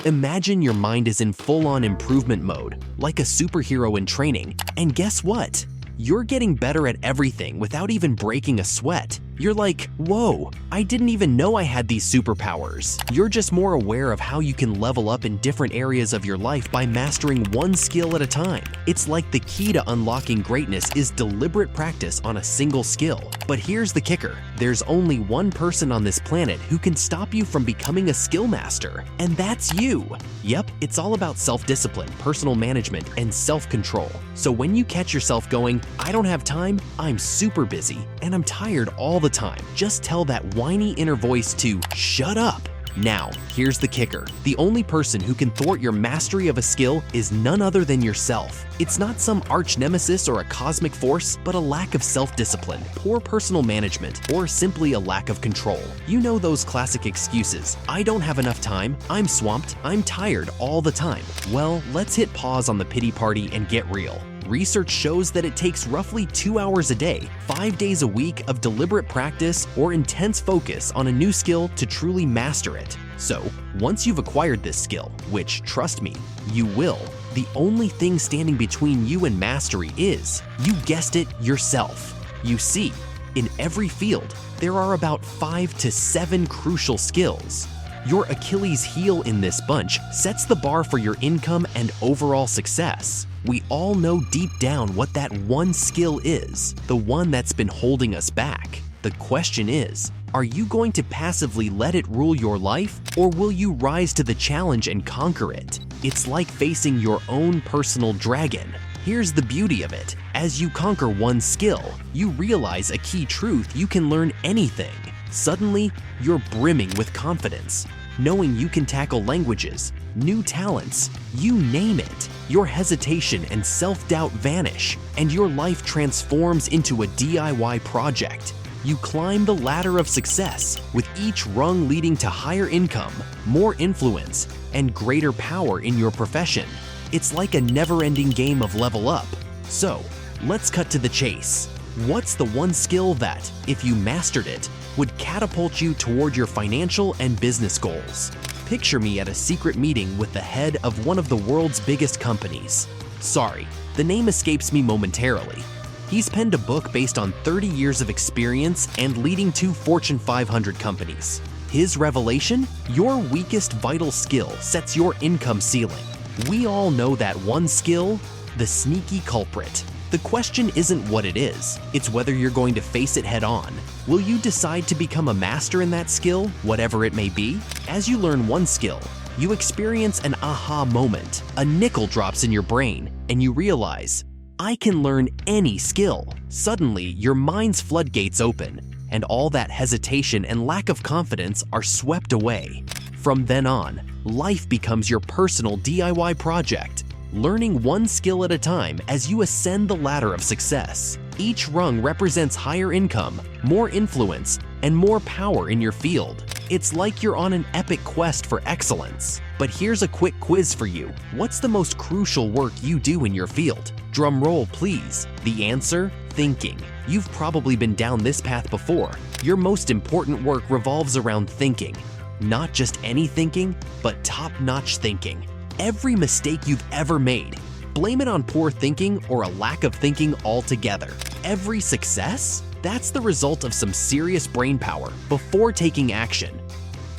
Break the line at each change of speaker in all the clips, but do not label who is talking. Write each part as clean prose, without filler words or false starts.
Imagine your mind is in full-on improvement mode, like a superhero in training, and guess what? You're getting better at everything without even breaking a sweat. You're like, whoa, I didn't even know I had these superpowers. You're just more aware of how you can level up in different areas of your life by mastering one skill at a time. It's like the key to unlocking greatness is deliberate practice on a single skill. But here's the kicker. There's only one person on this planet who can stop you from becoming a skill master, and that's you. Yep, it's all about self-discipline, personal management, and self-control. So when you catch yourself going, I don't have time, I'm super busy, and I'm tired all the time, just tell that whiny inner voice to shut up. Now, here's the kicker. The only person who can thwart your mastery of a skill is none other than yourself. It's not some arch nemesis or a cosmic force, but a lack of self-discipline, poor personal management, or simply a lack of control. You know those classic excuses. I don't have enough time, I'm swamped, I'm tired all the time. Well, let's hit pause on the pity party and get real. Research shows that it takes roughly 2 hours a day, 5 days a week of deliberate practice or intense focus on a new skill to truly master it. So, once you've acquired this skill, which, trust me, you will, the only thing standing between you and mastery is, you guessed it, yourself. You see, in every field, there are about 5 to 7 crucial skills. Your Achilles heel in this bunch sets the bar for your income and overall success. We all know deep down what that one skill is, the one that's been holding us back. The question is, are you going to passively let it rule your life, or will you rise to the challenge and conquer it? It's like facing your own personal dragon. Here's the beauty of it. As you conquer one skill, you realize a key truth: you can learn anything. Suddenly, you're brimming with confidence, knowing you can tackle languages, new talents, you name it. Your hesitation and self-doubt vanish, and your life transforms into a DIY project. You climb the ladder of success, with each rung leading to higher income, more influence, and greater power in your profession. It's like a never-ending game of level up. So, let's cut to the chase. What's the one skill that, if you mastered it, would catapult you toward your financial and business goals? Picture me at a secret meeting with the head of one of the world's biggest companies. Sorry, the name escapes me momentarily. He's penned a book based on 30 years of experience and leading 2 Fortune 500 companies. His revelation? Your weakest vital skill sets your income ceiling. We all know that one skill, the sneaky culprit. The question isn't what it is, it's whether you're going to face it head on. Will you decide to become a master in that skill, whatever it may be? As you learn one skill, you experience an aha moment. A nickel drops in your brain, and you realize, I can learn any skill. Suddenly, your mind's floodgates open, and all that hesitation and lack of confidence are swept away. From then on, life becomes your personal DIY project, learning one skill at a time as you ascend the ladder of success. Each rung represents higher income, more influence, and more power in your field. It's like you're on an epic quest for excellence. But here's a quick quiz for you. What's the most crucial work you do in your field? Drum roll, please. The answer? Thinking. You've probably been down this path before. Your most important work revolves around thinking. Not just any thinking, but top-notch thinking. Every mistake you've ever made, blame it on poor thinking or a lack of thinking altogether. Every success? That's the result of some serious brain power before taking action.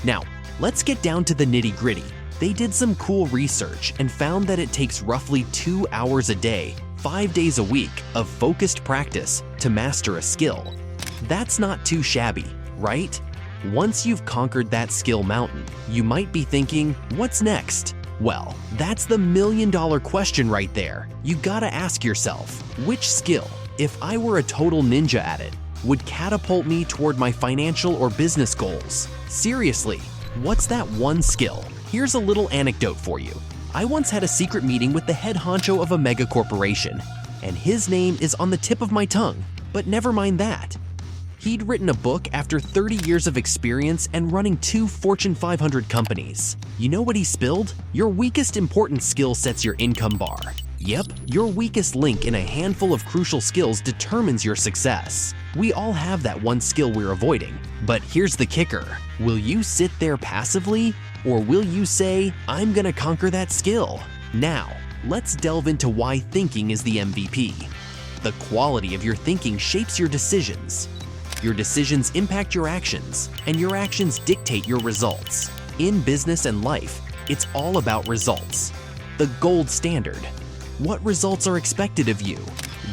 Now, let's get down to the nitty-gritty. They did some cool research and found that it takes roughly 2 hours a day, 5 days a week of focused practice to master a skill. That's not too shabby, right? Once you've conquered that skill mountain, you might be thinking, what's next? Well, that's the million-dollar question right there. You gotta ask yourself, which skill, if I were a total ninja at it, would catapult me toward my financial or business goals? Seriously, what's that one skill? Here's a little anecdote for you. I once had a secret meeting with the head honcho of a mega corporation, and his name is on the tip of my tongue, but never mind that. He'd written a book after 30 years of experience and running 2 Fortune 500 companies. You know what he spilled? Your weakest important skill sets your income bar. Yep, your weakest link in a handful of crucial skills determines your success. We all have that one skill we're avoiding, but here's the kicker. Will you sit there passively, or will you say, I'm gonna conquer that skill? Now, let's delve into why thinking is the MVP. The quality of your thinking shapes your decisions. Your decisions impact your actions, and your actions dictate your results. In business and life, it's all about results. The gold standard. What results are expected of you?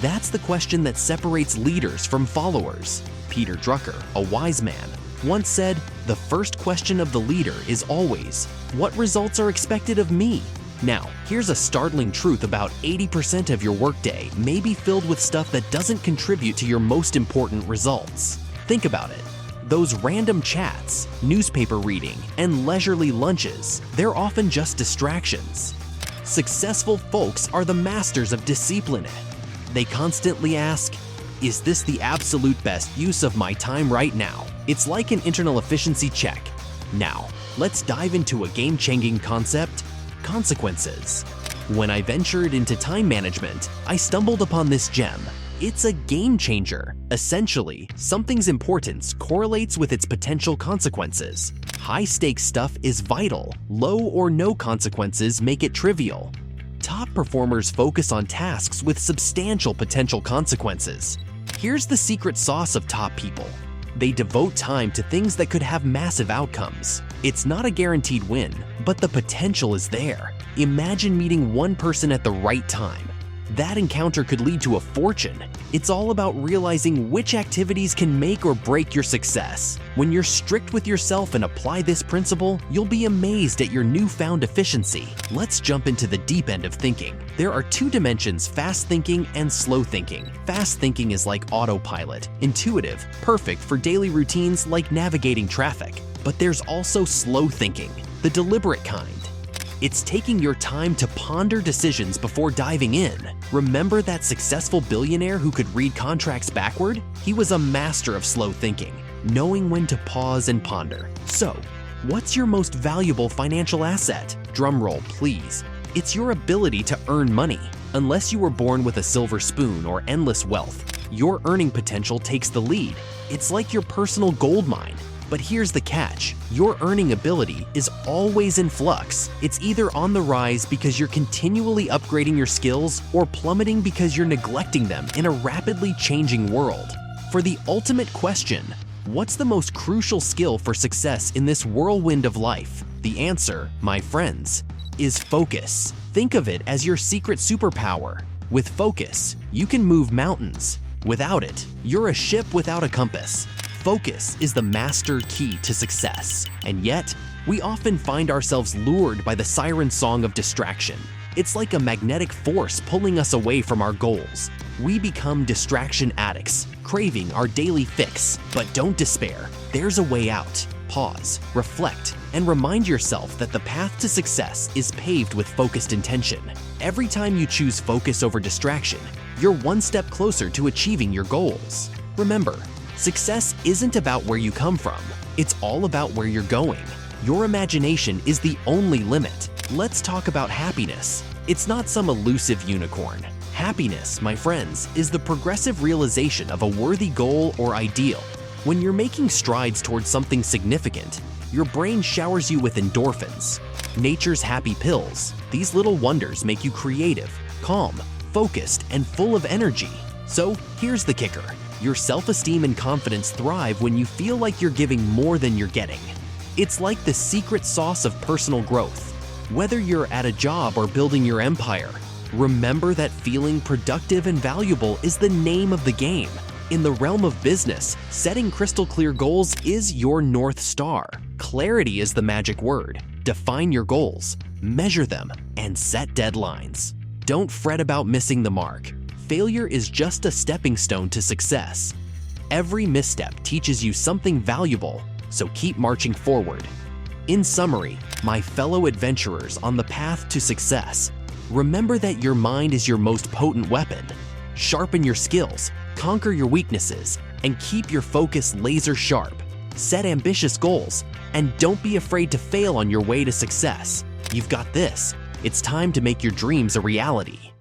That's the question that separates leaders from followers. Peter Drucker, a wise man, once said, "The first question of the leader is always, what results are expected of me?" Now, here's a startling truth about 80% of your workday may be filled with stuff that doesn't contribute to your most important results. Think about it. Those random chats, newspaper reading, and leisurely lunches, they're often just distractions. Successful folks are the masters of discipline. They constantly ask, is this the absolute best use of my time right now? It's like an internal efficiency check. Now, let's dive into a game-changing concept, consequences. When I ventured into time management, I stumbled upon this gem. It's a game changer. Essentially, something's importance correlates with its potential consequences. High-stakes stuff is vital. Low or no consequences make it trivial. Top performers focus on tasks with substantial potential consequences. Here's the secret sauce of top people. They devote time to things that could have massive outcomes. It's not a guaranteed win, but the potential is there. Imagine meeting one person at the right time. That encounter could lead to a fortune. It's all about realizing which activities can make or break your success. When you're strict with yourself and apply this principle, you'll be amazed at your newfound efficiency. Let's jump into the deep end of thinking. There are two dimensions: fast thinking and slow thinking. Fast thinking is like autopilot, intuitive, perfect for daily routines like navigating traffic. But there's also slow thinking, the deliberate kind. It's taking your time to ponder decisions before diving in. Remember that successful billionaire who could read contracts backward? He was a master of slow thinking, knowing when to pause and ponder. So, what's your most valuable financial asset? Drumroll, please. It's your ability to earn money. Unless you were born with a silver spoon or endless wealth, your earning potential takes the lead. It's like your personal gold mine. But here's the catch. Your earning ability is always in flux. It's either on the rise because you're continually upgrading your skills, or plummeting because you're neglecting them in a rapidly changing world. For the ultimate question, what's the most crucial skill for success in this whirlwind of life? The answer, my friends, is focus. Think of it as your secret superpower. With focus, you can move mountains. Without it, you're a ship without a compass. Focus is the master key to success, and yet, we often find ourselves lured by the siren song of distraction. It's like a magnetic force pulling us away from our goals. We become distraction addicts, craving our daily fix. But don't despair, there's a way out. Pause, reflect, and remind yourself that the path to success is paved with focused intention. Every time you choose focus over distraction, you're one step closer to achieving your goals. Remember, success isn't about where you come from, it's all about where you're going. Your imagination is the only limit. Let's talk about happiness. It's not some elusive unicorn. Happiness, my friends, is the progressive realization of a worthy goal or ideal. When you're making strides towards something significant, your brain showers you with endorphins, nature's happy pills. These little wonders make you creative, calm, focused, and full of energy. So here's the kicker. Your self-esteem and confidence thrive when you feel like you're giving more than you're getting. It's like the secret sauce of personal growth. Whether you're at a job or building your empire, remember that feeling productive and valuable is the name of the game. In the realm of business, setting crystal clear goals is your North Star. Clarity is the magic word. Define your goals, measure them, and set deadlines. Don't fret about missing the mark. Failure is just a stepping stone to success. Every misstep teaches you something valuable, so keep marching forward. In summary, my fellow adventurers on the path to success, remember that your mind is your most potent weapon. Sharpen your skills, conquer your weaknesses, and keep your focus laser sharp. Set ambitious goals, and don't be afraid to fail on your way to success. You've got this. It's time to make your dreams a reality.